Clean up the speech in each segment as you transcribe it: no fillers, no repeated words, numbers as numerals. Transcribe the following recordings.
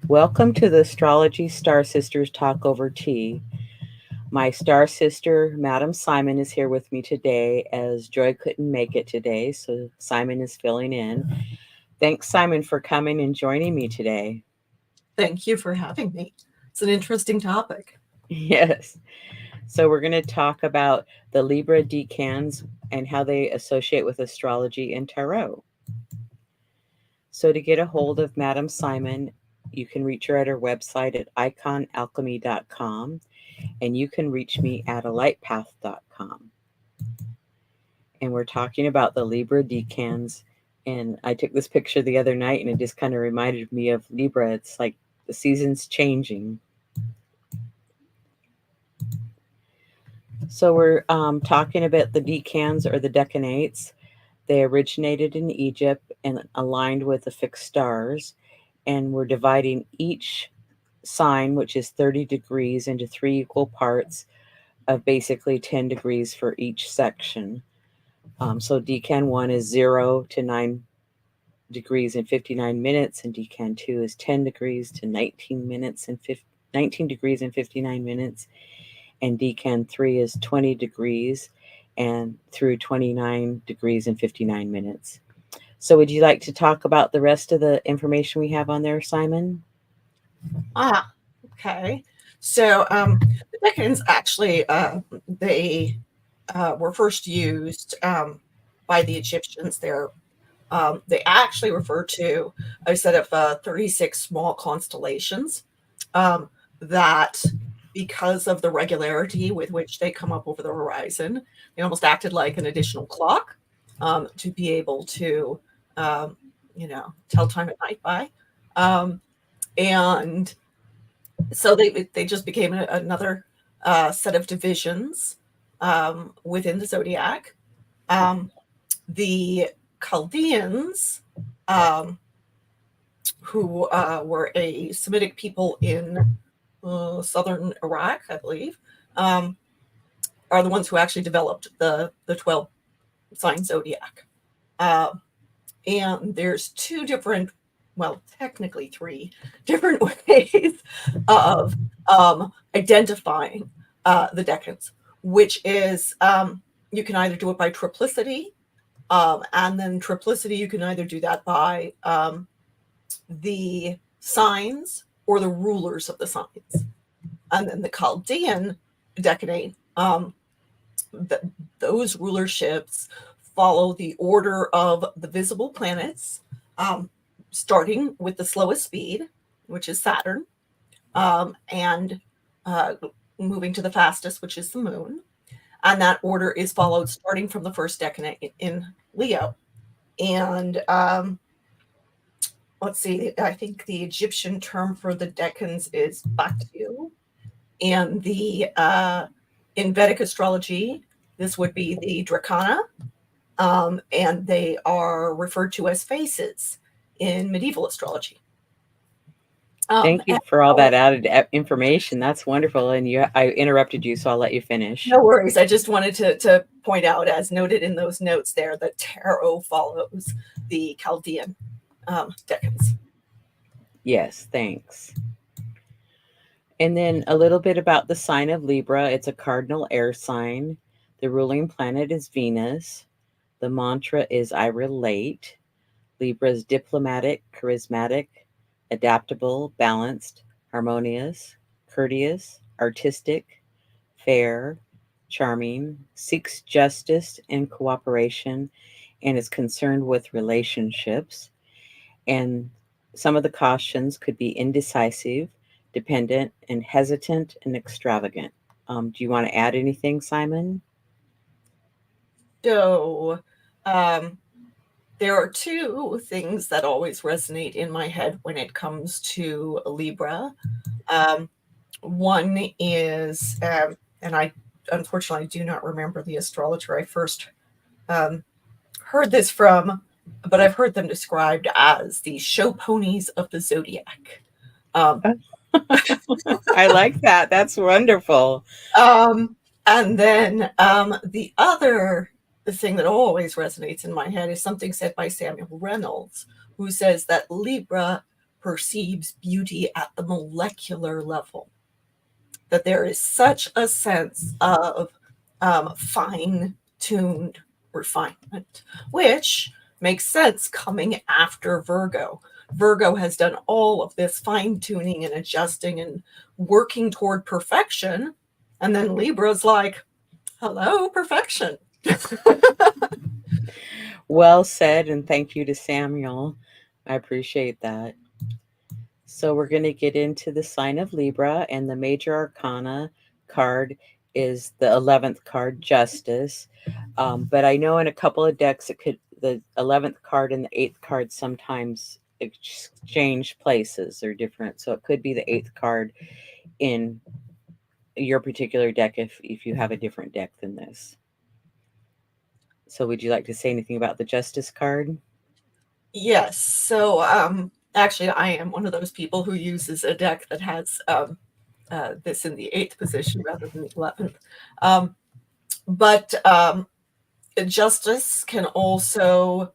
Welcome to the Astrology Star Sisters Talk Over Tea. My star sister, Madam Simon, is here with me today as Joy couldn't make it today, so Simon is filling in. Thanks, Simon, for coming and joining me today. Thank you for having me. It's an interesting topic. Yes. So, we're going to talk about the Libra Decans and how they associate with astrology and tarot. So, to get a hold of Madam Simon, you can reach her at her website at iconalchemy.com, and you can reach me at alightpath.com. And we're talking about the Libra Decans. And I took this picture the other night, and it just kind of reminded me of Libra. It's like the season's changing. So we're talking about the Decans or the Decanates. They originated in Egypt and aligned with the fixed stars. And we're dividing each sign, which is 30 degrees, into three equal parts of basically 10 degrees for each section. So Decan 1 is 0 to 9 degrees and 59 minutes, and Decan 2 is 10 degrees to 19 minutes and 19 degrees and 59 minutes, and Decan 3 is 20 degrees and through 29 degrees and 59 minutes. So would you like to talk about the rest of the information we have on there, Simon? Okay. So the Decans actually they were first used by the Egyptians. They actually refer to a set of 36 small constellations that, because of the regularity with which they come up over the horizon, they almost acted like an additional clock to be able to, tell time at night by. And so they just became another set of divisions within the zodiac. The Chaldeans, who were a Semitic people in southern Iraq, I believe, are the ones who actually developed the 12 sign zodiac. And there's two different, well, technically three different ways of identifying the decans, which is you can either do it by triplicity, and then triplicity, you can either do that by the signs or the rulers of the signs. And then the Chaldean decanate, those rulerships follow the order of the visible planets, starting with the slowest speed, which is Saturn, and moving to the fastest, which is the moon. And that order is followed starting from the first decanate in Leo. And let's see, I think the Egyptian term for the decans is Batu. And the in Vedic astrology, this would be the Dracana, and they are referred to as faces in medieval astrology. Thank you for all that added information. That's wonderful. And I interrupted you, so I'll let you finish. No worries. I just wanted to point out, as noted in those notes there, that tarot follows the Chaldean decans. Yes, thanks. And then a little bit about the sign of Libra. It's a cardinal air sign. The ruling planet is Venus. The mantra is I relate. Libra is diplomatic, charismatic, adaptable, balanced, harmonious, courteous, artistic, fair, charming, seeks justice and cooperation, and is concerned with relationships. And some of the cautions could be indecisive, dependent, and hesitant and extravagant. Do you want to add anything, Simon? So, there are two things that always resonate in my head when it comes to Libra. One is, and I unfortunately do not remember the astrologer I first heard this from, but I've heard them described as the show ponies of the zodiac. I like that. That's wonderful. And then the other thing that always resonates in my head is something said by Samuel Reynolds, who says that Libra perceives beauty at the molecular level, that there is such a sense of fine-tuned refinement, which makes sense coming after Virgo. Virgo has done all of this fine-tuning and adjusting and working toward perfection, and then Libra's like, hello, perfection. Well said, and thank you to Samuel. I appreciate that. So we're going to get into the sign of Libra, and the major arcana card is the 11th card, Justice. But I know in a couple of decks, the 11th card and the 8th card sometimes exchange places. They're different. So it could be the 8th card in your particular deck if you have a different deck than this. So would you like to say anything about the Justice card? Yes. So actually, I am one of those people who uses a deck that has this in the 8th position rather than the 11th. But Justice can also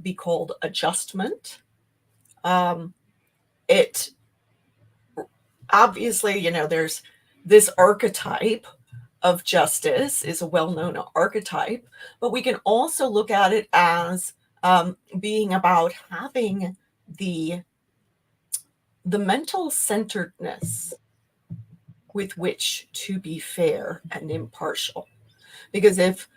be called adjustment. It obviously, there's this archetype of Justice is a well-known archetype, but we can also look at it as being about having the mental centeredness with which to be fair and impartial. Because if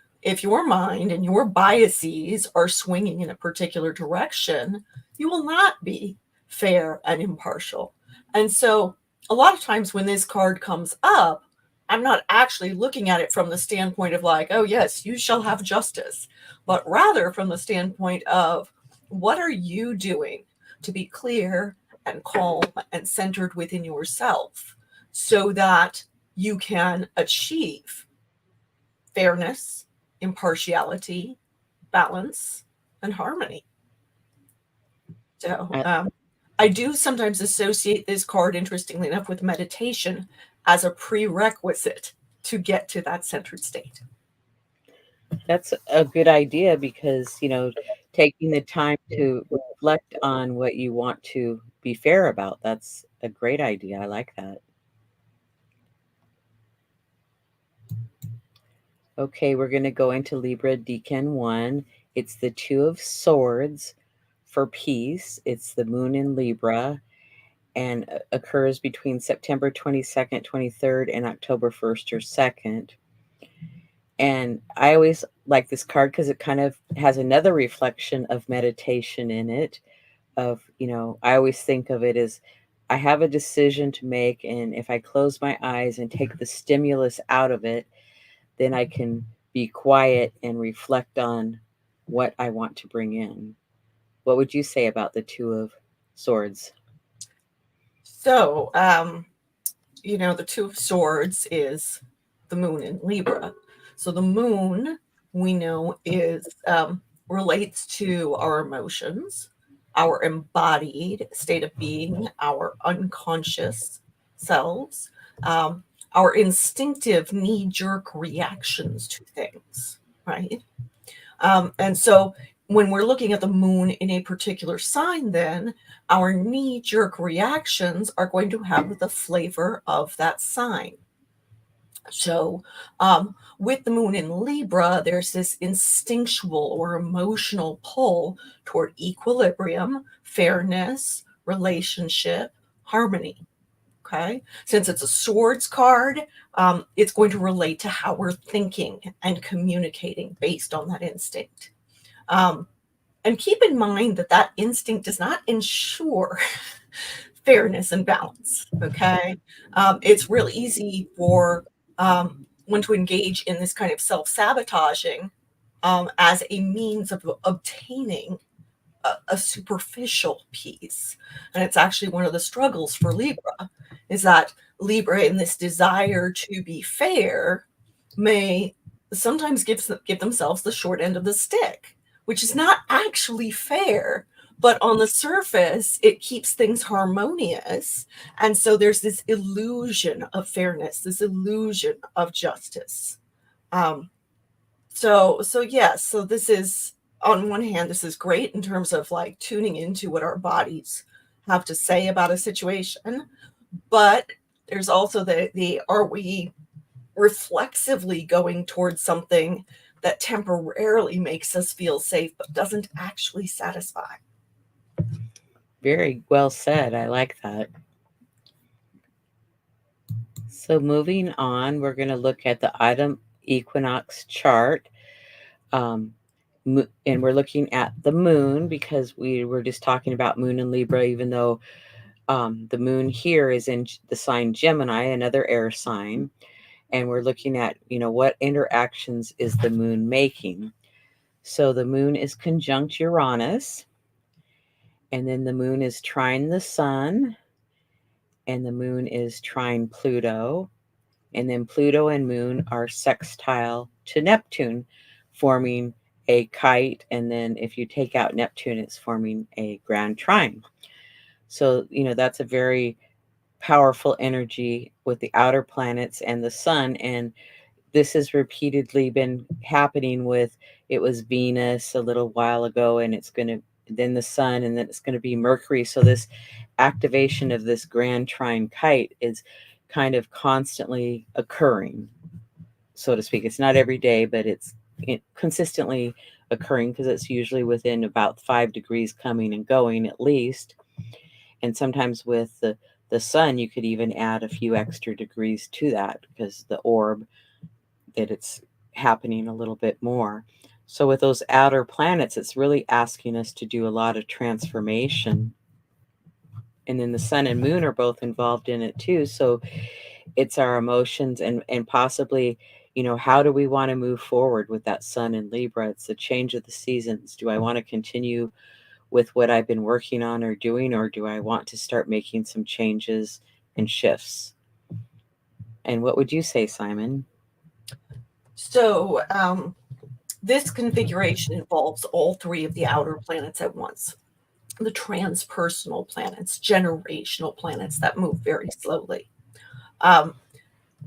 your mind and your biases are swinging in a particular direction, you will not be fair and impartial. And so a lot of times when this card comes up, I'm not actually looking at it from the standpoint of like, oh yes, you shall have justice, but rather from the standpoint of what are you doing to be clear and calm and centered within yourself so that you can achieve fairness, impartiality, balance, and harmony. So I do sometimes associate this card, interestingly enough, with meditation as a prerequisite to get to that centered state. That's a good idea because, taking the time to reflect on what you want to be fair about, that's a great idea. I like that. Okay, we're going to go into Libra Decan 1. It's the Two of Swords for peace. It's the moon in Libra and occurs between September 22nd, 23rd, and October 1st or 2nd. And I always like this card because it kind of has another reflection of meditation in it. I always think of it as I have a decision to make, and if I close my eyes and take the stimulus out of it, then I can be quiet and reflect on what I want to bring in. What would you say about the Two of Swords? So, the Two of Swords is the moon in Libra. So the moon, we know, is relates to our emotions, our embodied state of being, our unconscious selves, our instinctive knee-jerk reactions to things, right? And so when we're looking at the moon in a particular sign, then our knee-jerk reactions are going to have the flavor of that sign. So with the moon in Libra, there's this instinctual or emotional pull toward equilibrium, fairness, relationship, harmony. Okay. Since it's a swords card, it's going to relate to how we're thinking and communicating based on that instinct. And keep in mind that that instinct does not ensure fairness and balance. Okay. It's real easy for one to engage in this kind of self-sabotaging as a means of obtaining a superficial peace. And it's actually one of the struggles for Libra is that Libra, in this desire to be fair, may sometimes give themselves the short end of the stick, which is not actually fair. But on the surface, it keeps things harmonious. And so there's this illusion of fairness, this illusion of justice. So yes, so this is, on one hand, this is great in terms of like tuning into what our bodies have to say about a situation. But there's also the are we reflexively going towards something that temporarily makes us feel safe but doesn't actually satisfy? Very well said. I like that. So moving on, we're going to look at the autumn equinox chart. Um, and we're looking at the moon because we were just talking about moon and Libra, even though the moon here is in the sign Gemini, another air sign. And we're looking at, what interactions is the moon making. So the moon is conjunct Uranus, and then the moon is trine the sun, and the moon is trine Pluto, and then Pluto and moon are sextile to Neptune, forming a kite, and then if you take out Neptune, it's forming a grand trine. So, that's a very powerful energy with the outer planets and the sun, and this has repeatedly been happening with, it was Venus a little while ago, and it's going to, then the sun, and then it's going to be Mercury. So this activation of this grand trine kite is kind of constantly occurring, so to speak. It's not every day, but it's consistently occurring because it's usually within about 5 degrees coming and going at least. And sometimes with the sun, you could even add a few extra degrees to that because the orb, that it's happening a little bit more. So with those outer planets, it's really asking us to do a lot of transformation. And then the sun and moon are both involved in it too. So it's our emotions and possibly, how do we want to move forward with that sun in Libra? It's the change of the seasons. Do I want to continue with what I've been working on or doing, or do I want to start making some changes and shifts? And what would you say, Simon? So this configuration involves all three of the outer planets at once. The transpersonal planets, generational planets that move very slowly.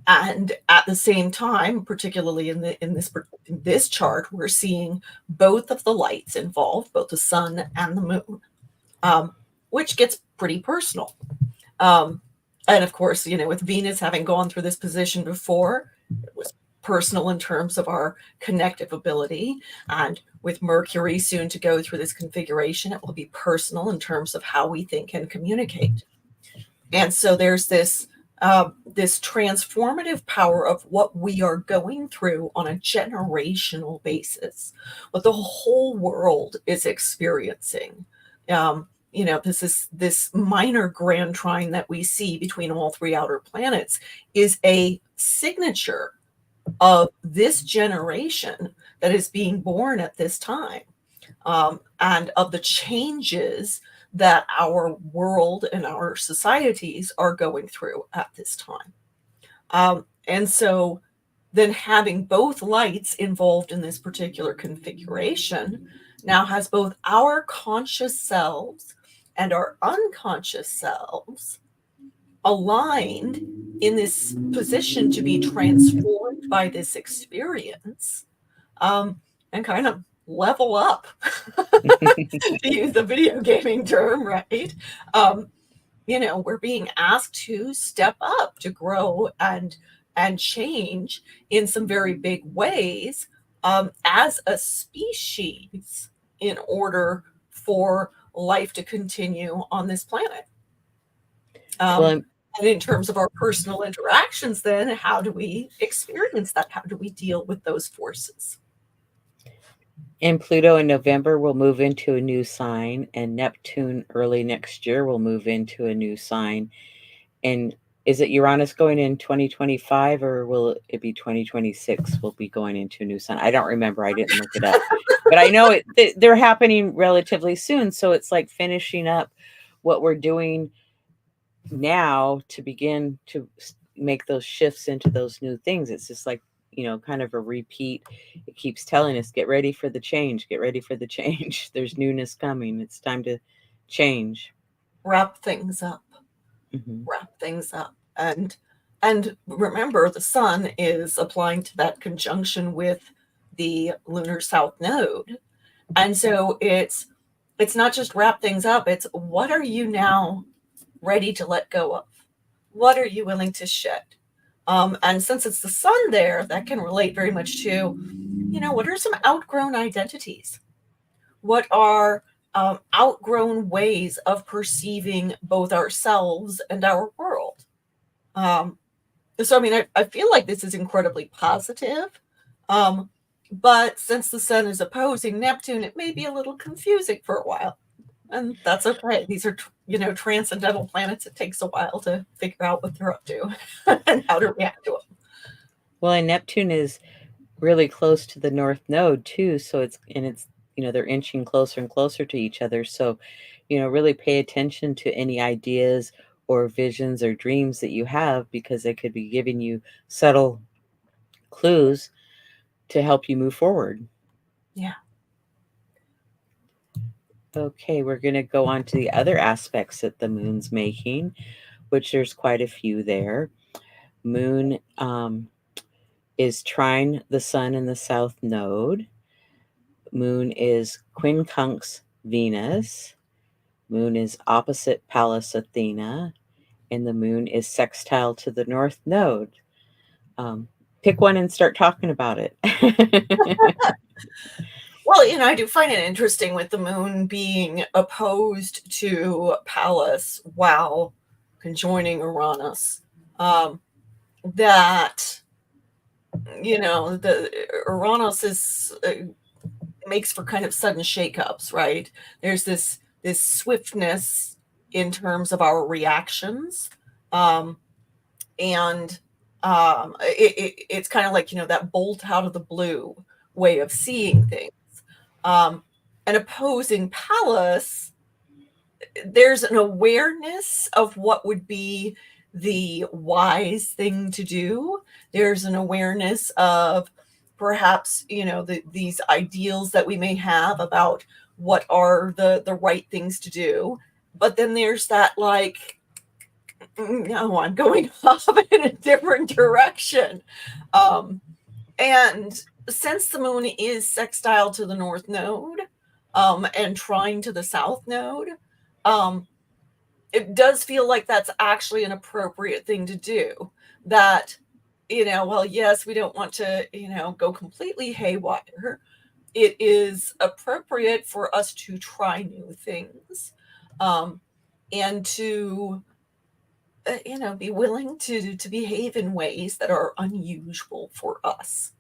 And at the same time, particularly in this chart, we're seeing both of the lights involved, both the sun and the moon, which gets pretty personal. And of course, with Venus having gone through this position before, it was personal in terms of our connective ability. And with Mercury soon to go through this configuration, it will be personal in terms of how we think and communicate. And so there's this transformative power of what we are going through on a generational basis, what the whole world is experiencing. This minor grand trine that we see between all three outer planets is a signature of this generation that is being born at this time, and of the changes that our world and our societies are going through at this time. And so then having both lights involved in this particular configuration now has both our conscious selves and our unconscious selves aligned in this position to be transformed by this experience, and kind of level up, to use the video gaming term, right? We're being asked to step up, to grow and change in some very big ways, as a species, in order for life to continue on this planet. And in terms of our personal interactions, then, how do we experience that? How do we deal with those forces? And Pluto in November will move into a new sign, and Neptune early next year will move into a new sign. And is it Uranus going in 2025, or will it be 2026? We'll be going into a new sign. I don't remember. I didn't look it up. But I know they're happening relatively soon. So it's like finishing up what we're doing now to begin to make those shifts into those new things. It's just like, kind of a repeat. It keeps telling us, get ready for the change, get ready for the change. There's newness coming. It's time to change. Wrap things up. Mm-hmm. Wrap things up. And remember, the sun is applying to that conjunction with the lunar south node. And so it's it's not just wrap things up. It's what are you now ready to let go of? What are you willing to shed? And since it's the sun there, that can relate very much to, what are some outgrown identities? What are outgrown ways of perceiving both ourselves and our world? So, I mean, I feel like this is incredibly positive. But since the sun is opposing Neptune, it may be a little confusing for a while. And that's okay. These are, transcendental planets. It takes a while to figure out what they're up to and how to react to them. Well, and Neptune is really close to the North Node too, so it's they're inching closer and closer to each other. So, really pay attention to any ideas or visions or dreams that you have, because they could be giving you subtle clues to help you move forward. Yeah. Okay, we're going to go on to the other aspects that the moon's making, which there's quite a few there. Moon is trine the sun in the south node. Moon is quincunx Venus. Moon is opposite Pallas Athena. And the moon is sextile to the north node. Pick one and start talking about it. Well, I do find it interesting with the moon being opposed to Pallas while conjoining Uranus. That, the Uranus is makes for kind of sudden shakeups, right? There's this swiftness in terms of our reactions, and it's kind of like that bolt out of the blue way of seeing things. And opposing Pallas, there's an awareness of what would be the wise thing to do. There's an awareness of perhaps, these ideals that we may have about what are the right things to do. But then there's that like, no, I'm going off in a different direction. And since the moon is sextile to the north node, and trine to the south node, it does feel like that's actually an appropriate thing to do. That, well, yes, we don't want to, go completely haywire. It is appropriate for us to try new things, and to, be willing to behave in ways that are unusual for us.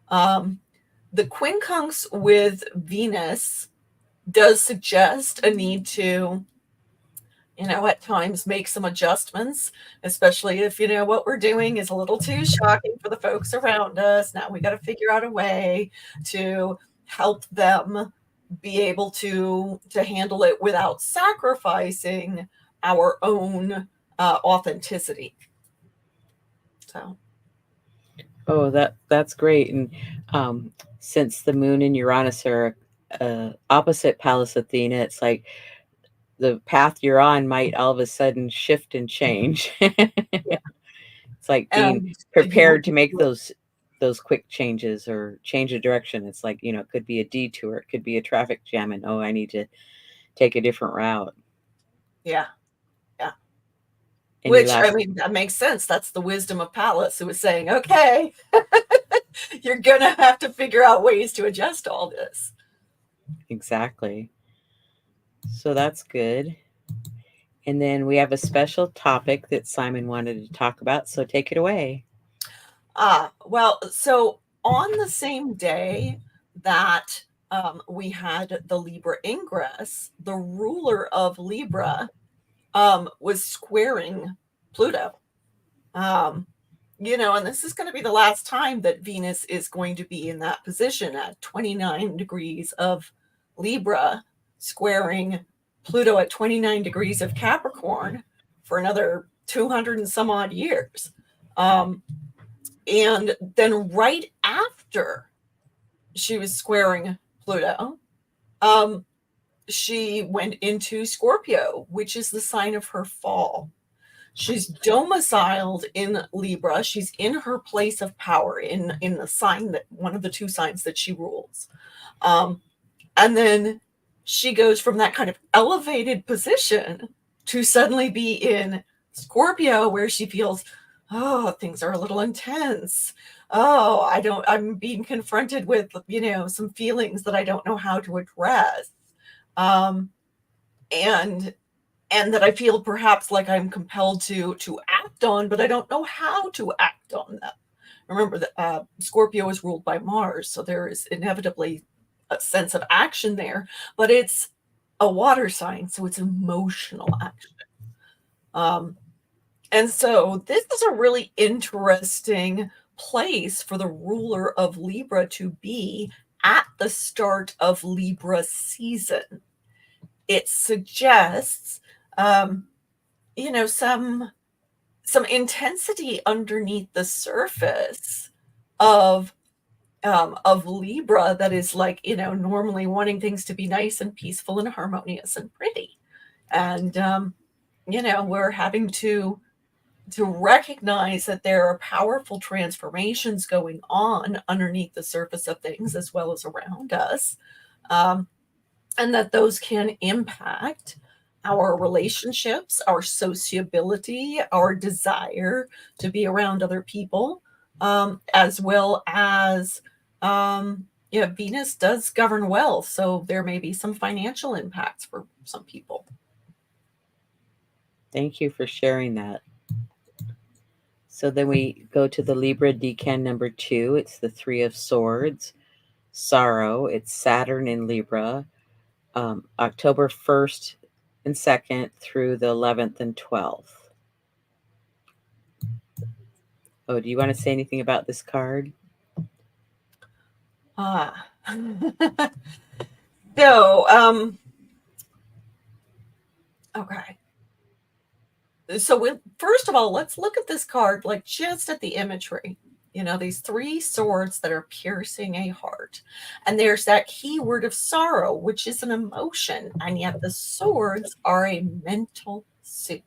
The quincunx with Venus does suggest a need to, at times make some adjustments, especially if, what we're doing is a little too shocking for the folks around us. Now we got to figure out a way to help them be able to handle it without sacrificing our own authenticity. So. Oh, that's great. And since the moon and Uranus are opposite Pallas Athena, it's like the path you're on might all of a sudden shift and change. It's like being prepared to make those quick changes or change of direction. It's like, it could be a detour, it could be a traffic jam, and I need to take a different route. Yeah. Which, I mean, that makes sense. That's the wisdom of Pallas, who was saying, okay, you're going to have to figure out ways to adjust all this. Exactly. So that's good. And then we have a special topic that Simon wanted to talk about. So take it away. Well, so on the same day that we had the Libra ingress, the ruler of Libra was squaring Pluto. And this is going to be the last time that Venus is going to be in that position at 29 degrees of Libra, squaring Pluto at 29 degrees of Capricorn for another 200 and some odd years. And then right after she was squaring Pluto, she went into Scorpio, which is the sign of her fall. She's domiciled in Libra. She's in her place of power in the sign, that one of the two signs that she rules. And then she goes from that kind of elevated position to suddenly be in Scorpio, where she feels, oh, things are a little intense. Oh, I'm being confronted with, some feelings that I don't know how to address. Um, and that I feel perhaps like I'm compelled to act on, but I don't know how to act on them. Remember that Scorpio is ruled by Mars, so there is inevitably a sense of action there, but it's a water sign, so it's emotional action. And so this is a really interesting place for the ruler of Libra to be at the start of Libra season. It suggests, some intensity underneath the surface of Libra that is like, normally wanting things to be nice and peaceful and harmonious and pretty. And, we're having to recognize that there are powerful transformations going on underneath the surface of things as well as around us. And that those can impact our relationships, our sociability, our desire to be around other people, as well as, Venus does govern wealth, so there may be some financial impacts for some people. Thank you for sharing that. So then we go to the Libra Decan number 2. It's the Three of Swords, sorrow. It's Saturn in Libra, October 1st and 2nd through the 11th and 12th. Oh, do you want to say anything about this card? So, okay. So first of all, let's look at this card, like just at the imagery. These three swords that are piercing a heart. And there's that key word of sorrow, which is an emotion. And yet the swords are a mental suit.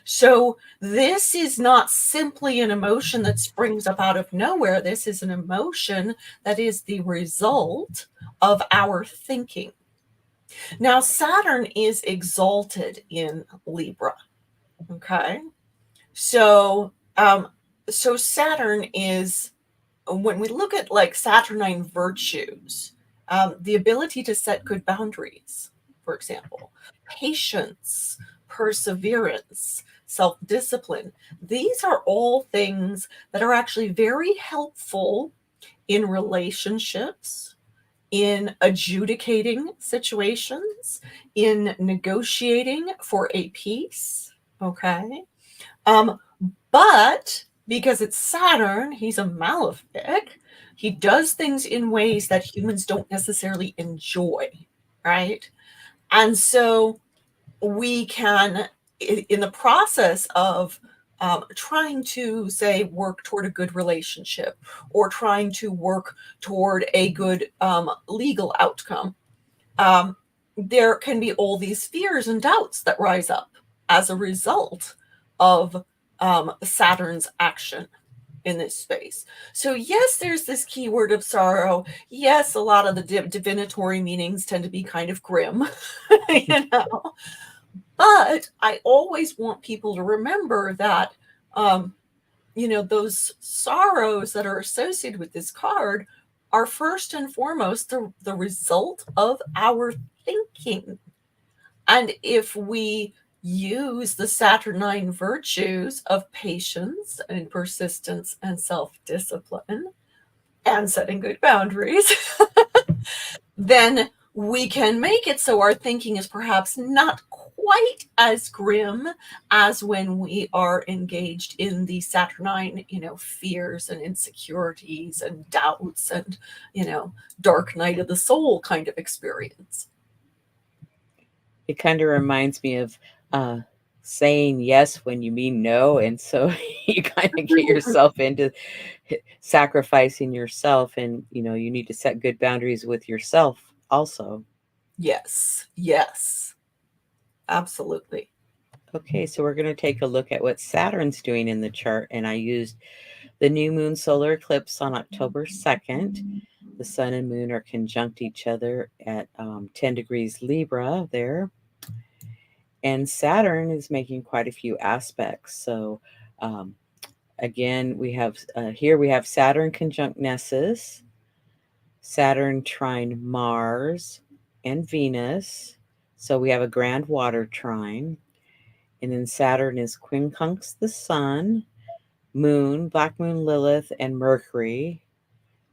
So this is not simply an emotion that springs up out of nowhere. This is an emotion that is the result of our thinking. Now, Saturn is exalted in Libra. Okay. So Saturn is, when we look at like Saturnine virtues, the ability to set good boundaries, for example, patience, perseverance, self-discipline. These are all things that are actually very helpful in relationships, in adjudicating situations, in negotiating for a peace. Okay. But because it's Saturn, he's a malefic. He does things in ways that humans don't necessarily enjoy, right? And so we can, in the process of trying to, say, work toward a good relationship or trying to work toward a good legal outcome, there can be all these fears and doubts that rise up as a result of Saturn's action in this space. So yes, there's this keyword of sorrow. Yes, a lot of the divinatory meanings tend to be kind of grim, But I always want people to remember that, those sorrows that are associated with this card are first and foremost the result of our thinking. And if we use the Saturnine virtues of patience and persistence and self-discipline and setting good boundaries, then we can make it so our thinking is perhaps not quite as grim as when we are engaged in the Saturnine, fears and insecurities and doubts and, dark night of the soul kind of experience. It kind of reminds me of saying yes when you mean no. And so you kind of get yourself into sacrificing yourself, and, you need to set good boundaries with yourself also. Yes, yes, absolutely. Okay, so we're going to take a look at what Saturn's doing in the chart, and I used the new moon solar eclipse on October 2nd, The sun and moon are conjunct each other at 10 degrees Libra there. And Saturn is making quite a few aspects. So um, again, we have here we have Saturn conjunct Nessus, Saturn trine Mars and Venus. So we have a grand water trine. And then Saturn is quincunx the sun, Moon, Black Moon Lilith, and Mercury.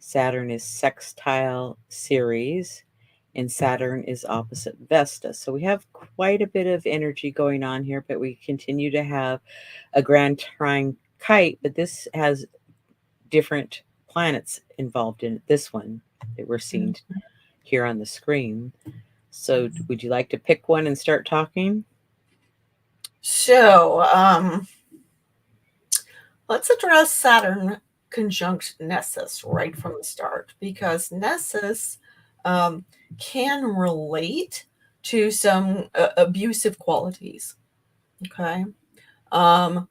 Saturn is sextile Ceres, and Saturn is opposite Vesta. So we have quite a bit of energy going on here, but we continue to have a grand trine kite, but this has different planets involved in it, this one that we're seeing here on the screen. So would you like to pick one and start talking? So let's address Saturn conjunct Nessus right from the start, because Nessus can relate to some abusive qualities. Okay. And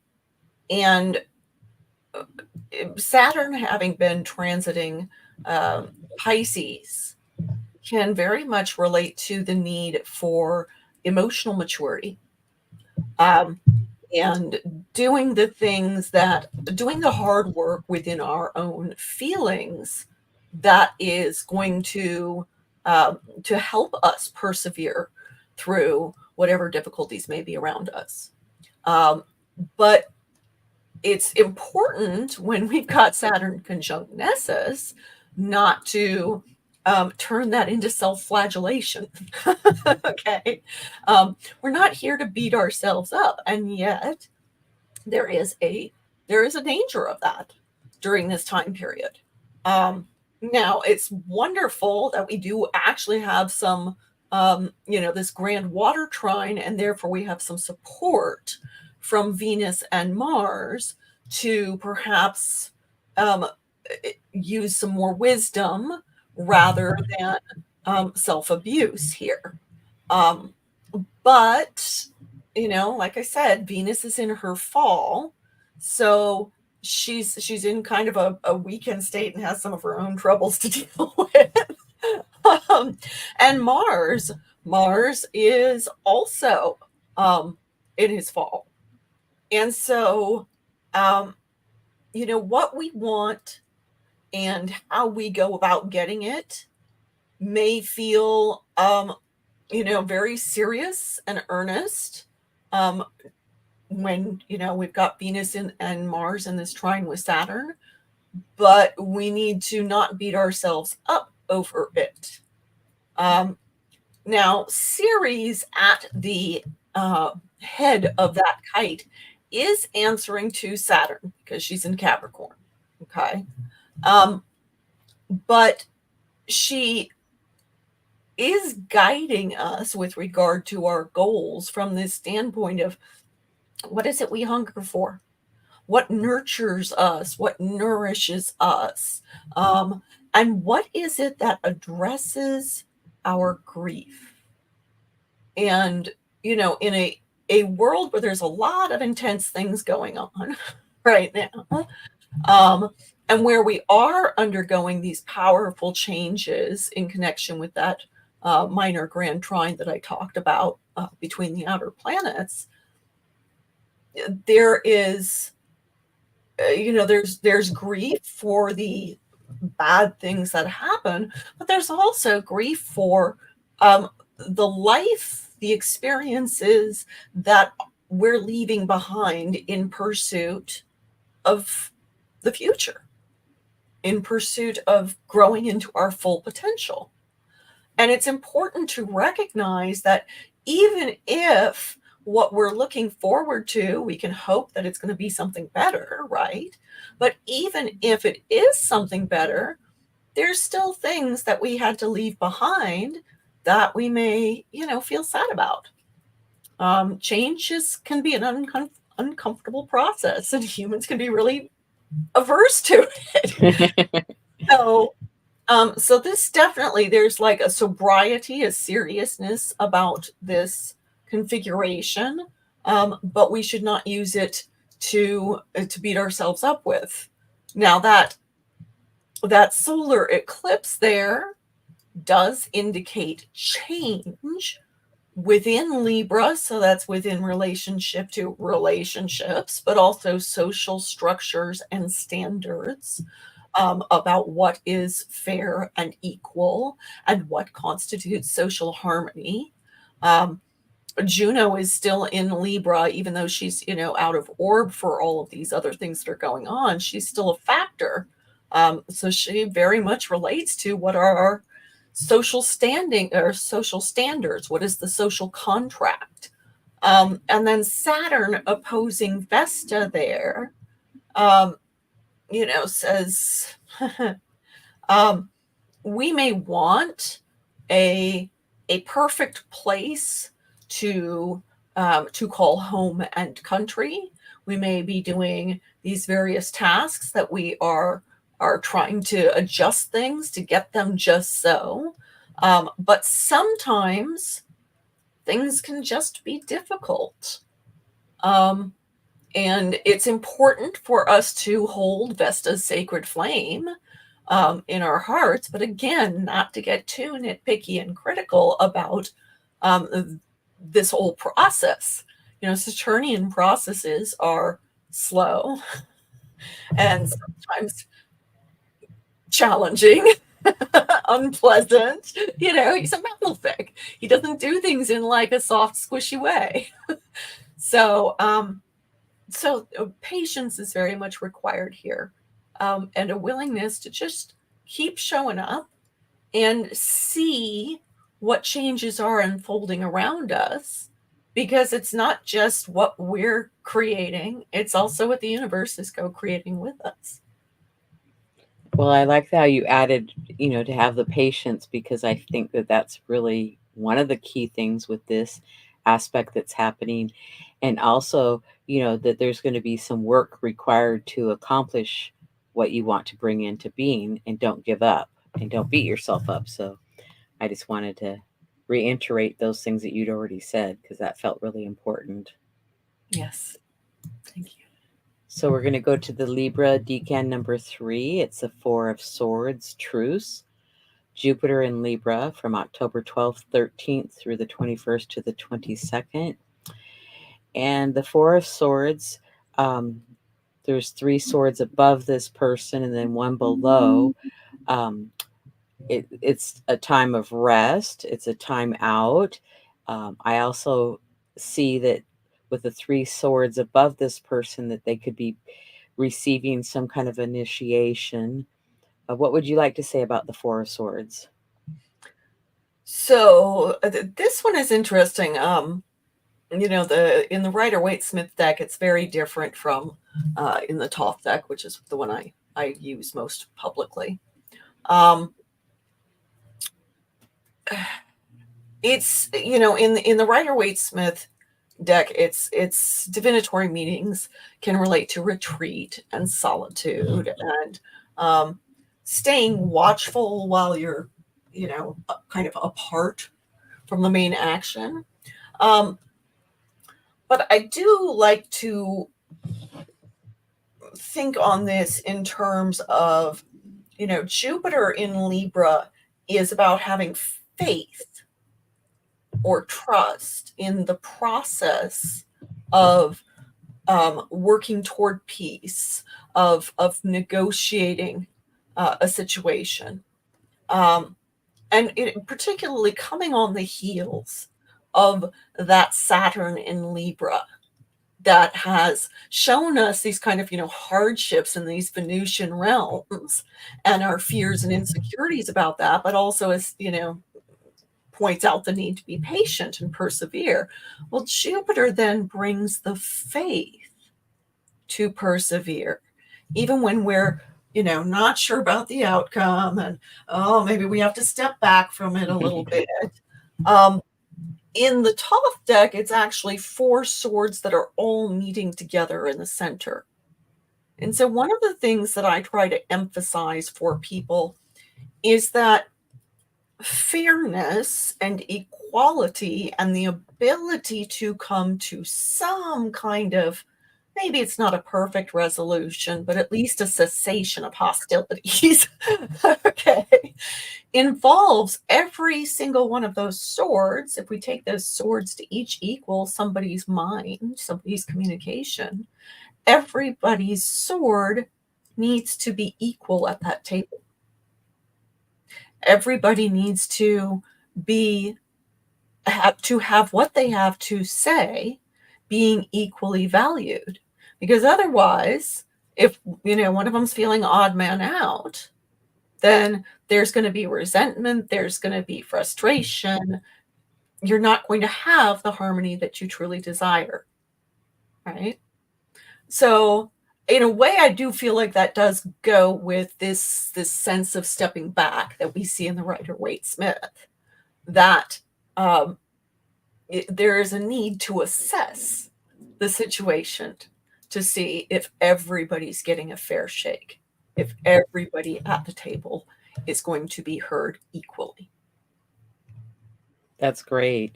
Saturn, having been transiting Pisces, can very much relate to the need for emotional maturity. And doing the hard work within our own feelings that is going to help us persevere through whatever difficulties may be around us. But it's important when we've got Saturn conjunct Nessus not to turn that into self-flagellation. Okay. We're not here to beat ourselves up. And yet there is a danger of that during this time period. Now it's wonderful that we do actually have some, this grand water trine, and therefore we have some support from Venus and Mars to perhaps use some more wisdom rather than self-abuse here. But, like I said, Venus is in her fall, so she's in kind of a weekend state and has some of her own troubles to deal with. And Mars is also in his fall. And so, what we want and how we go about getting it may feel, very serious and earnest when, we've got Venus and Mars in this trine with Saturn, but we need to not beat ourselves up over it. Now, Ceres at the head of that kite is answering to Saturn because she's in Capricorn. Okay. But she is guiding us with regard to our goals from this standpoint of what is it we hunger for? What nurtures us? What nourishes us? And what is it that addresses our grief? And, in a world where there's a lot of intense things going on right now, and where we are undergoing these powerful changes in connection with that minor grand trine that I talked about between the outer planets, there is, there's grief for the bad things that happen, but there's also grief for the life, the experiences that we're leaving behind in pursuit of the future, in pursuit of growing into our full potential. And it's important to recognize that even if what we're looking forward to, we can hope that it's going to be something better, right? But even if it is something better, there's still things that we had to leave behind that we may, feel sad about. Change can be an uncomfortable process, and humans can be really averse to it. So this definitely, there's like a sobriety, a seriousness about this configuration, but we should not use it to beat ourselves up with. Now that that solar eclipse there does indicate change within Libra, so that's within relationship to relationships, but also social structures and standards, about what is fair and equal and what constitutes social harmony. Um, Juno is still in Libra, even though she's, out of orb for all of these other things that are going on. She's still a factor. So she very much relates to what are our social standing or social standards. What is the social contract? And then Saturn opposing Vesta there, says we may want a perfect place to call home and country. We may be doing these various tasks that we are trying to adjust things to get them just so. But sometimes things can just be difficult. And it's important for us to hold Vesta's sacred flame in our hearts, but again, not to get too nitpicky and critical about this whole process. Saturnian processes are slow and sometimes challenging, unpleasant. He's a metalfic. He doesn't do things in like a soft, squishy way. So patience is very much required here, and a willingness to just keep showing up and see what changes are unfolding around us, because it's not just what we're creating, it's also what the universe is co-creating with us. Well, I like how you added, to have the patience, because I think that that's really one of the key things with this aspect that's happening. And also, that there's going to be some work required to accomplish what you want to bring into being, and don't give up and don't beat yourself up. So I just wanted to reiterate those things that you'd already said, because that felt really important. Yes. Thank you. So we're going to go to the Libra Decan number 3. It's a 4 of Swords, Truce. Jupiter in Libra from October 12th, 13th through the 21st to the 22nd. And the 4 of Swords, there's 3 swords above this person and then 1 below. It's a time of rest. It's a time out. I also see that with the 3 swords above this person, that they could be receiving some kind of initiation. What would you like to say about the 4 of Swords? So this one is interesting. In the Rider-Waite-Smith deck, it's very different from in the Thoth deck, which is the one I use most publicly. It's in the Rider-Waite-Smith deck, it's divinatory meanings can relate to retreat and solitude and staying watchful while you're kind of apart from the main action. But I do like to think on this in terms of, Jupiter in Libra is about having faith or trust in the process of working toward peace, of negotiating a situation. And particularly coming on the heels of that Saturn in Libra that has shown us these kind of, hardships in these Venusian realms and our fears and insecurities about that, but also as, points out the need to be patient and persevere. Well, Jupiter then brings the faith to persevere, even when we're, not sure about the outcome and, maybe we have to step back from it a little bit. In the Thoth deck, it's actually 4 swords that are all meeting together in the center. And so one of the things that I try to emphasize for people is that fairness and equality and the ability to come to some kind of, maybe it's not a perfect resolution, but at least a cessation of hostilities, okay, involves every single one of those swords. If we take those swords to each equal somebody's mind, somebody's communication, everybody's sword needs to be equal at that table. Everybody needs to have what they have to say being equally valued. Because otherwise, if one of them's feeling odd man out, then there's going to be resentment, there's going to be frustration. You're not going to have the harmony that you truly desire, right? So in a way, I do feel like that does go with this sense of stepping back that we see in the Rider-Waite Smith, that there is a need to assess the situation to see if everybody's getting a fair shake, if everybody at the table is going to be heard equally. That's great.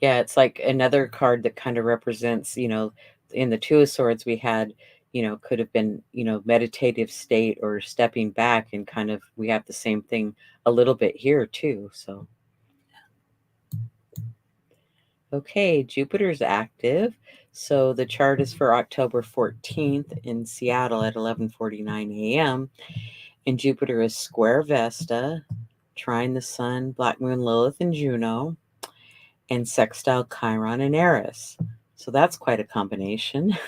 Yeah, it's like another card that kind of represents, in the Two of Swords we had, could have been, meditative state or stepping back, and kind of we have the same thing a little bit here too. So, okay, Jupiter's active. So the chart is for October 14th in Seattle at 11:49 a.m. And Jupiter is square Vesta, trine the Sun, Black Moon, Lilith, and Juno, and sextile Chiron and Eris. So that's quite a combination.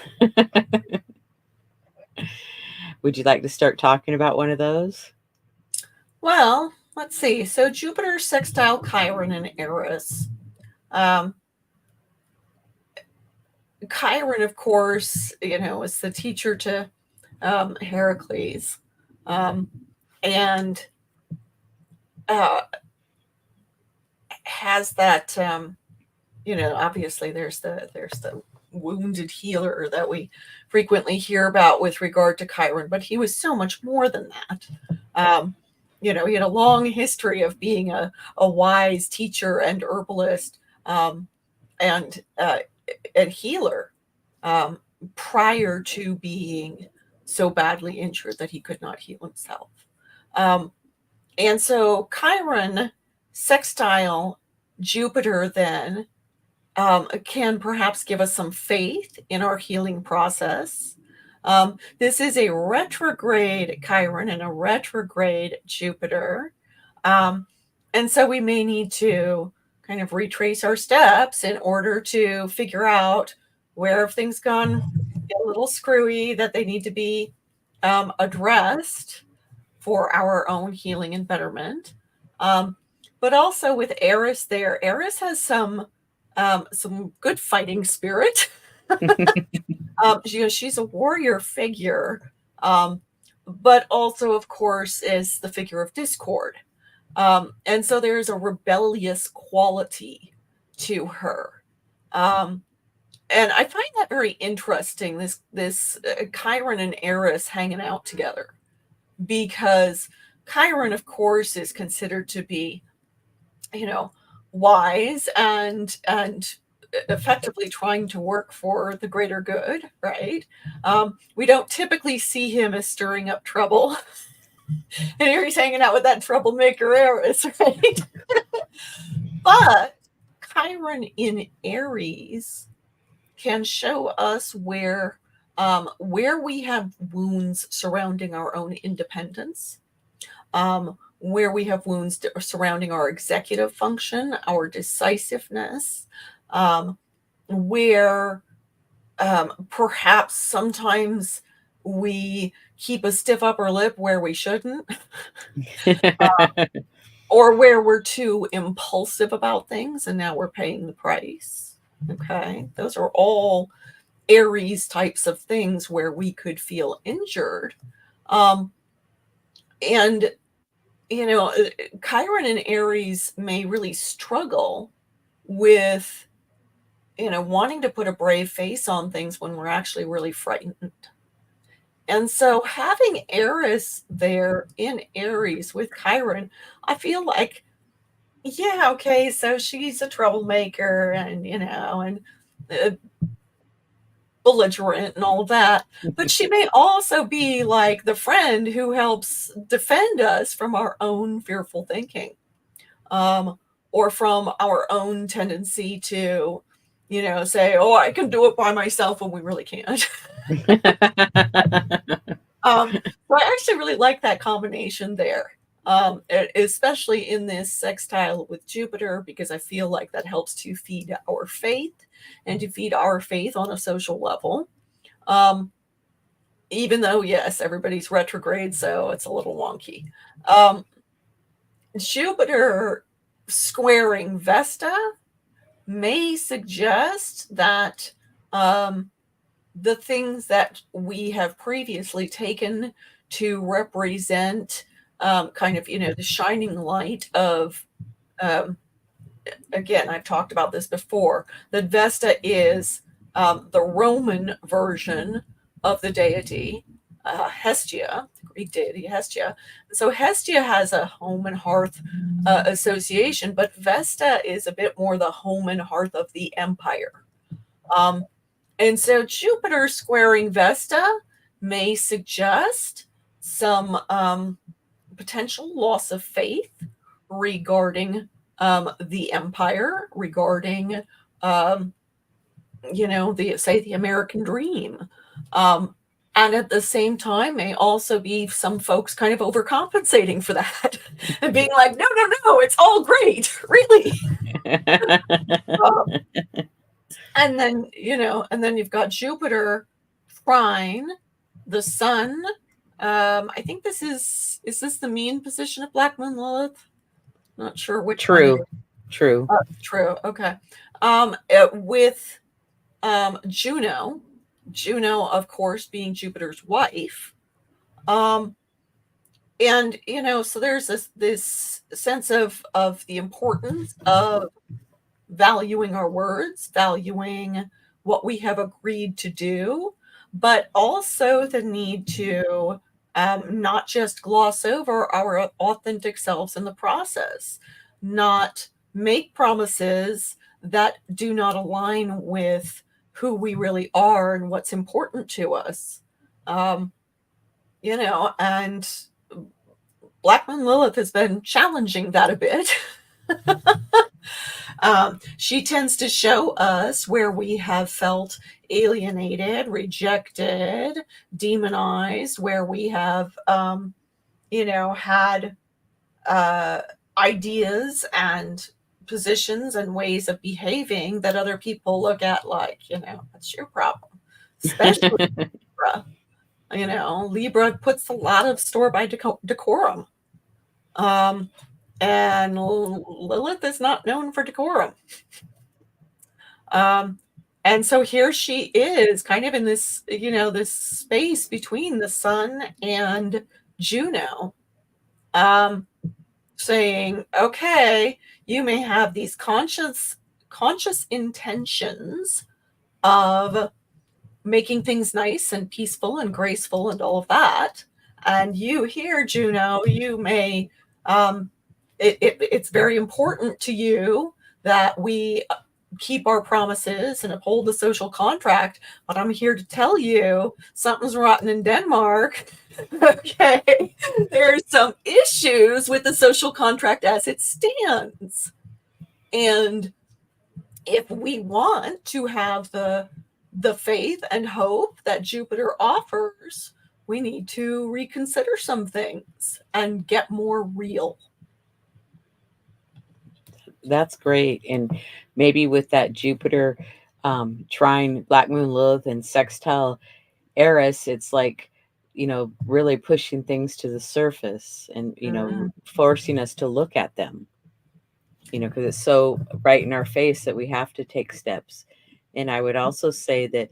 Would you like to start talking about one of those? Well, let's see. So Jupiter sextile Chiron and Eris. Chiron, of course, is the teacher to Heracles, and has that. Obviously, there's the wounded healer that we frequently hear about with regard to Chiron, but he was so much more than that. He had a long history of being a wise teacher and herbalist, and healer, prior to being so badly injured that he could not heal himself. And so Chiron sextile Jupiter then can perhaps give us some faith in our healing process. This is a retrograde Chiron and a retrograde Jupiter. And so we may need to kind of retrace our steps in order to figure out where things gone a little screwy, that they need to be addressed for our own healing and betterment. But also with Eris there, Eris has some good fighting spirit. She's a warrior figure, but also, of course, is the figure of discord. And so there's a rebellious quality to her. And I find that very interesting, this Chiron and Eris hanging out together, because Chiron, of course, is considered to be, wise and effectively trying to work for the greater good, right? We don't typically see him as stirring up trouble. And here he's hanging out with that troublemaker Eris, right? But Chiron in Aries can show us where we have wounds surrounding our own independence, where we have wounds surrounding our executive function, our decisiveness, where perhaps sometimes we keep a stiff upper lip where we shouldn't, or where we're too impulsive about things and now we're paying the price. Okay, those are all Aries types of things where we could feel injured. And Chiron and Aries may really struggle with wanting to put a brave face on things when we're actually really frightened. And so having Eris there in Aries with Chiron, I feel like, yeah, okay, so she's a troublemaker, and belligerent and all of that, but she may also be like the friend who helps defend us from our own fearful thinking, or from our own tendency to, say, "Oh, I can do it by myself," when we really can't. So I actually really like that combination there, especially in this sextile with Jupiter, because I feel like that helps to feed our faith and to feed our faith on a social level. Um, Even though, yes, everybody's retrograde, so it's a little wonky. Jupiter squaring Vesta may suggest that the things that we have previously taken to represent kind of, the shining light of, um, again, I've talked about this before, that Vesta is the Roman version of the deity Hestia, the Greek deity Hestia. So Hestia has a home and hearth association, but Vesta is a bit more the home and hearth of the empire. Um, and so Jupiter squaring Vesta may suggest some potential loss of faith regarding the empire, regarding the American dream. And at the same time may also be some folks kind of overcompensating for that and being like, no, no, no, it's all great, really. Um, and then you've got Jupiter trine the sun. I think is this the mean position of Black Moon Lilith? Not sure which one it is. True. True. Okay. With Juno, of course, being Jupiter's wife. And so there's this sense of the importance of valuing our words, valuing what we have agreed to do, but also the need to not just gloss over our authentic selves in the process, not make promises that do not align with who we really are and what's important to us. And Black Moon Lilith has been challenging that a bit. She tends to show us where we have felt alienated, rejected, demonized, where we have, had ideas and positions and ways of behaving that other people look at like, that's your problem. Especially Libra. Libra puts a lot of store by decorum. And Lilith is not known for decorum. And so here she is kind of in this, this space between the sun and Juno, saying, okay, you may have these conscious intentions of making things nice and peaceful and graceful and all of that. And you here, Juno, you may, it's very important to you that we keep our promises and uphold the social contract, but I'm here to tell you something's rotten in Denmark. Okay, there's some issues with the social contract as it stands. And if we want to have the faith and hope that Jupiter offers, we need to reconsider some things and get more real. That's great. And maybe with that Jupiter trine Black Moon Lilith and sextile Eris, it's like, really pushing things to the surface and, forcing us to look at them, because it's so right in our face that we have to take steps. And I would also say that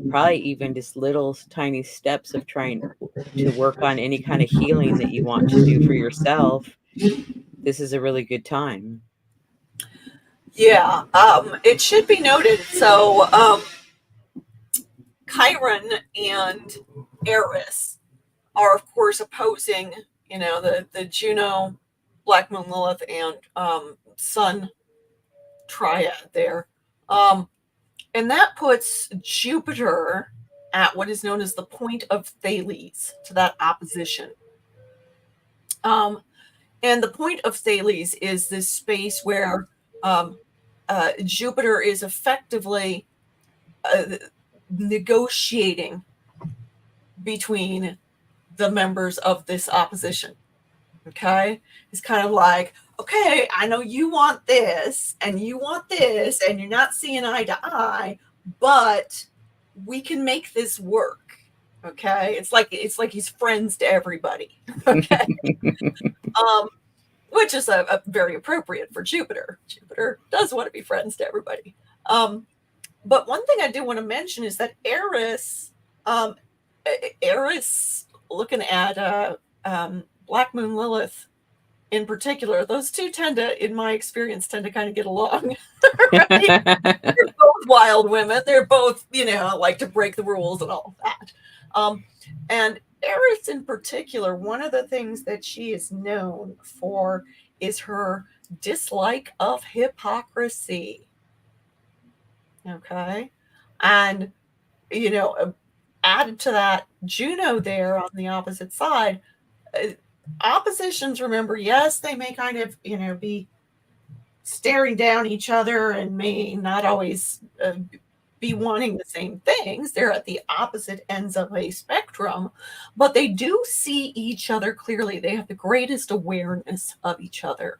probably even just little tiny steps of trying to work on any kind of healing that you want to do for yourself, this is a really good time. Yeah, it should be noted. So, Chiron and Eris are, of course, opposing, the Juno, Black Moon Lilith, and Sun triad there. And that puts Jupiter at what is known as the point of Thales, to that opposition. And the point of Thales is this space where Jupiter is effectively negotiating between the members of this opposition. Okay? It's kind of like, okay, I know you want this and you want this and you're not seeing eye to eye, but we can make this work. Okay? It's like he's friends to everybody. Okay? Which is a very appropriate for Jupiter. Jupiter does want to be friends to everybody. But one thing I do want to mention is that Eris, looking at Black Moon Lilith in particular, those two tend to, in my experience, tend to kind of get along. Right? They're both wild women. They're both, like to break the rules and all of that. And Eris in particular, one of the things that she is known for is her dislike of hypocrisy. Okay. And, added to that, Juno there on the opposite side. Oppositions, remember, yes, they may kind of, be staring down each other and may not always be wanting the same things. They're at the opposite ends of a spectrum, but they do see each other clearly. They have the greatest awareness of each other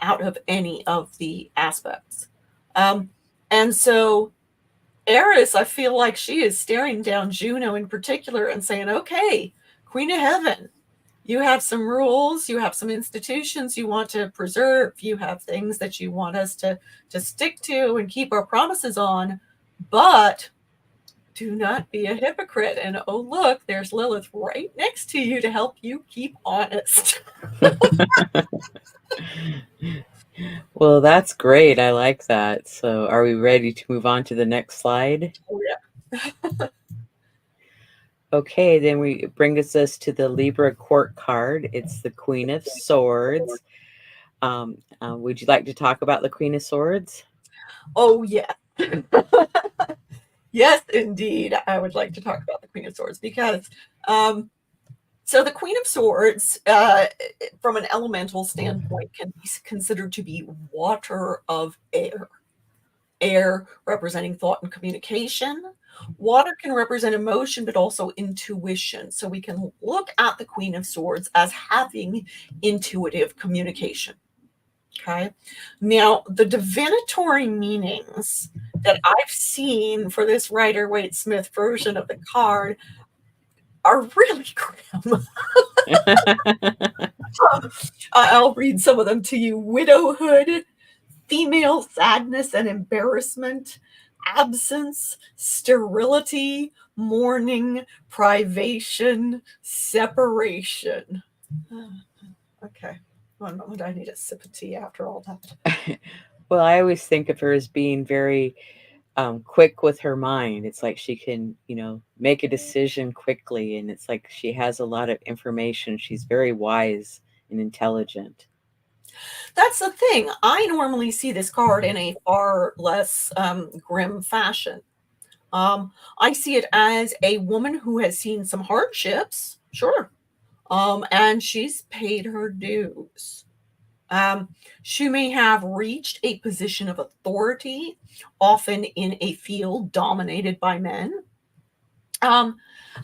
out of any of the aspects. And so Eris, I feel like she is staring down Juno in particular and saying, okay, Queen of Heaven, you have some rules, you have some institutions you want to preserve, you have things that you want us to stick to and keep our promises on, but do not be a hypocrite. And oh, look, there's Lilith right next to you to help you keep honest. Well, that's great. I like that. So are we ready to move on to the next slide? Oh, yeah. Okay, then we brings us to the Libra court card. It's the Queen of Swords. Would you like to talk about the Queen of Swords? Oh, yeah. Yes, indeed. I would like to talk about the Queen of Swords because so the Queen of Swords, from an elemental standpoint, can be considered to be water of air. Air representing thought and communication. Water can represent emotion, but also intuition. So we can look at the Queen of Swords as having intuitive communication. Okay. Now, the divinatory meanings that I've seen for this Rider-Waite-Smith version of the card are really grim. I'll read some of them to you. Widowhood, female sadness and embarrassment, absence, sterility, mourning, privation, separation. Okay. One moment, I need a sip of tea after all that. Well, I always think of her as being very quick with her mind. It's like she can, make a decision quickly, and it's like she has a lot of information. She's very wise and intelligent. That's the thing. I normally see this card in a far less grim fashion. I see it as a woman who has seen some hardships, sure, and she's paid her dues. She may have reached a position of authority, often in a field dominated by men. And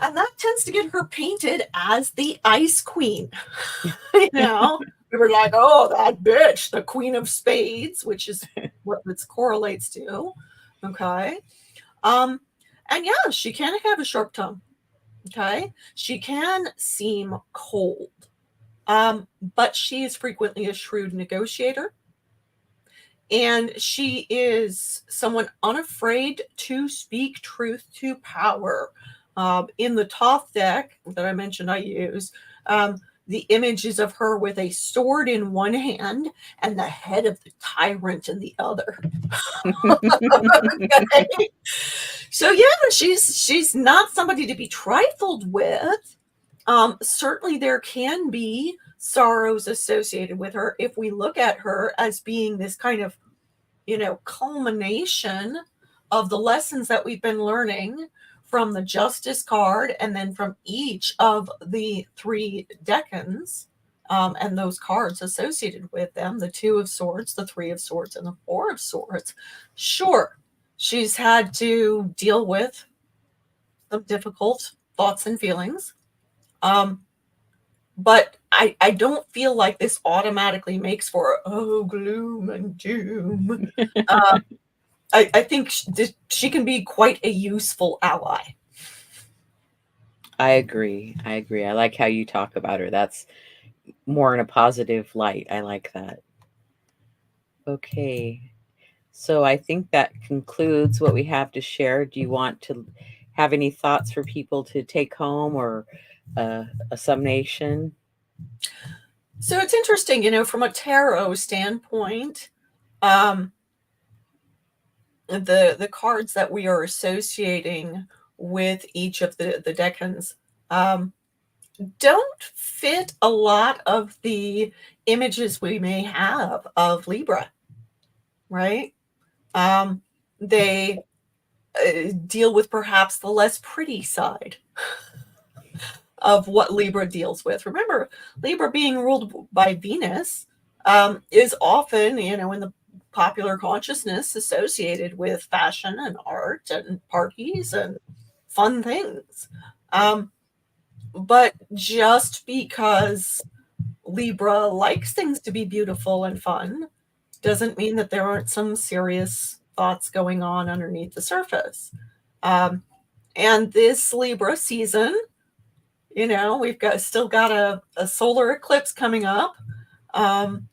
that tends to get her painted as the Ice Queen. We were like, oh, that bitch, the Queen of Spades, which is what this correlates to. Okay. And yeah, she can have a sharp tongue. Okay. She can seem cold. But she is frequently a shrewd negotiator. And she is someone unafraid to speak truth to power. In the Thoth deck that I mentioned I use, the image is of her with a sword in one hand and the head of the tyrant in the other. Okay. So yeah, she's not somebody to be trifled with. Certainly there can be sorrows associated with her if we look at her as being this kind of, culmination of the lessons that we've been learning from the Justice card and then from each of the 3 decans, and those cards associated with them, the 2 of Swords, the 3 of Swords, and the 4 of Swords. Sure, she's had to deal with some difficult thoughts and feelings. But I don't feel like this automatically makes for, gloom and doom. I think she can be quite a useful ally. I agree. I like how you talk about her. That's more in a positive light. I like that. Okay. So I think that concludes what we have to share. Do you want to have any thoughts for people to take home, or a summation? So it's interesting, from a tarot standpoint, the cards that we are associating with each of the decans don't fit a lot of the images we may have of Libra, right? They deal with perhaps the less pretty side of what Libra deals with. Remember, Libra being ruled by Venus is often, in the popular consciousness associated with fashion and art and parties and fun things. But just because Libra likes things to be beautiful and fun doesn't mean that there aren't some serious thoughts going on underneath the surface. And this Libra season, we've still got a solar eclipse coming up. And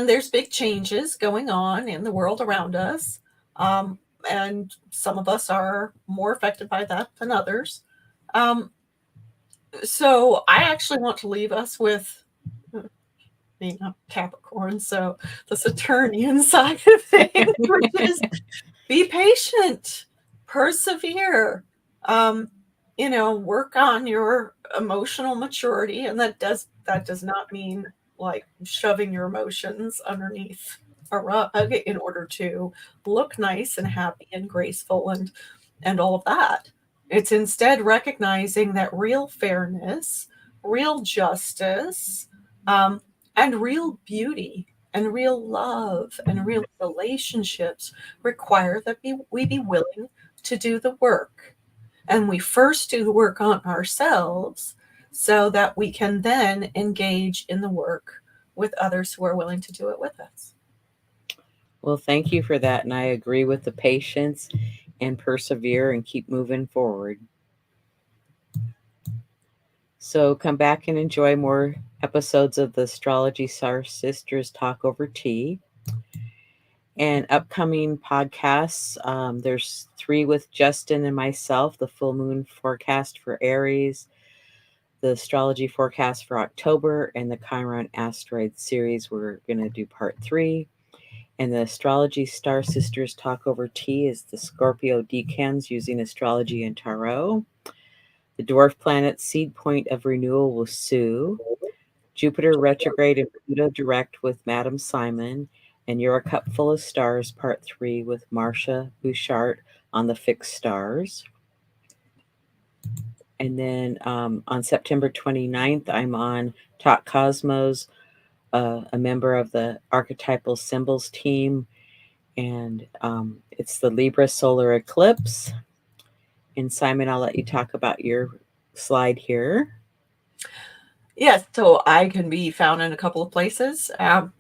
there's big changes going on in the world around us. And some of us are more affected by that than others. So I actually want to leave us with being a Capricorn, so the Saturnian side of things, which is be patient, persevere, work on your emotional maturity, and that does not mean like shoving your emotions underneath a rug in order to look nice and happy and graceful and all of that. It's instead recognizing that real fairness, real justice, and real beauty and real love and real relationships require that we be willing to do the work. And we first do the work on ourselves so that we can then engage in the work with others who are willing to do it with us. Well, thank you for that. And I agree with the patience and persevere and keep moving forward. So come back and enjoy more episodes of the Astrology Star Sisters Talk Over Tea. And upcoming podcasts, there's 3 with Justin and myself: the full moon forecast for Aries, the astrology forecast for October, and the Chiron asteroid series. We're going to do part 3. And the Astrology Star Sisters Talk Over Tea is the Scorpio Decans using astrology and tarot. The dwarf planet seed point of renewal with Sue. Jupiter retrograde and Pluto direct with Madame Simon. And You're a Cup Full of Stars, part 3 with Marcia Bouchard on the fixed stars. And then on September 29th, I'm on Talk Cosmos, a member of the Archetypal Symbols team. And it's the Libra solar eclipse. And Simon, I'll let you talk about your slide here. Yes, so I can be found in a couple of places. I'm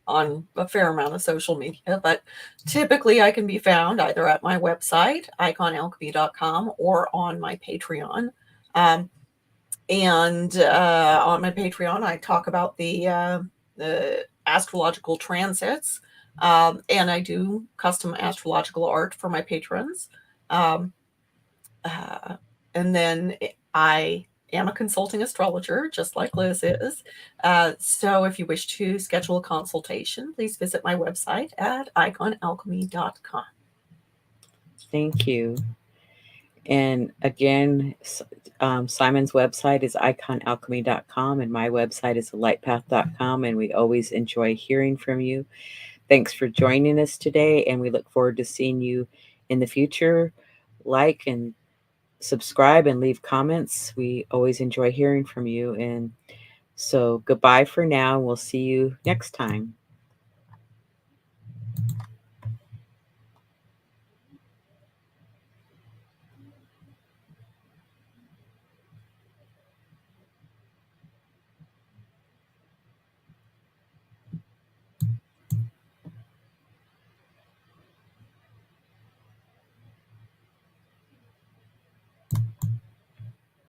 on a fair amount of social media, but typically I can be found either at my website, iconalchemy.com, or on my Patreon. And on my Patreon, I talk about the astrological transits, and I do custom astrological art for my patrons. And then I am a consulting astrologer, just like Liz is. So if you wish to schedule a consultation, please visit my website at iconalchemy.com. Thank you. And again, Simon's website is iconalchemy.com, and my website is lightpath.com. And we always enjoy hearing from you. Thanks for joining us today, and we look forward to seeing you in the future. Like and subscribe and leave comments. We always enjoy hearing from you. And so, goodbye for now. We'll see you next time.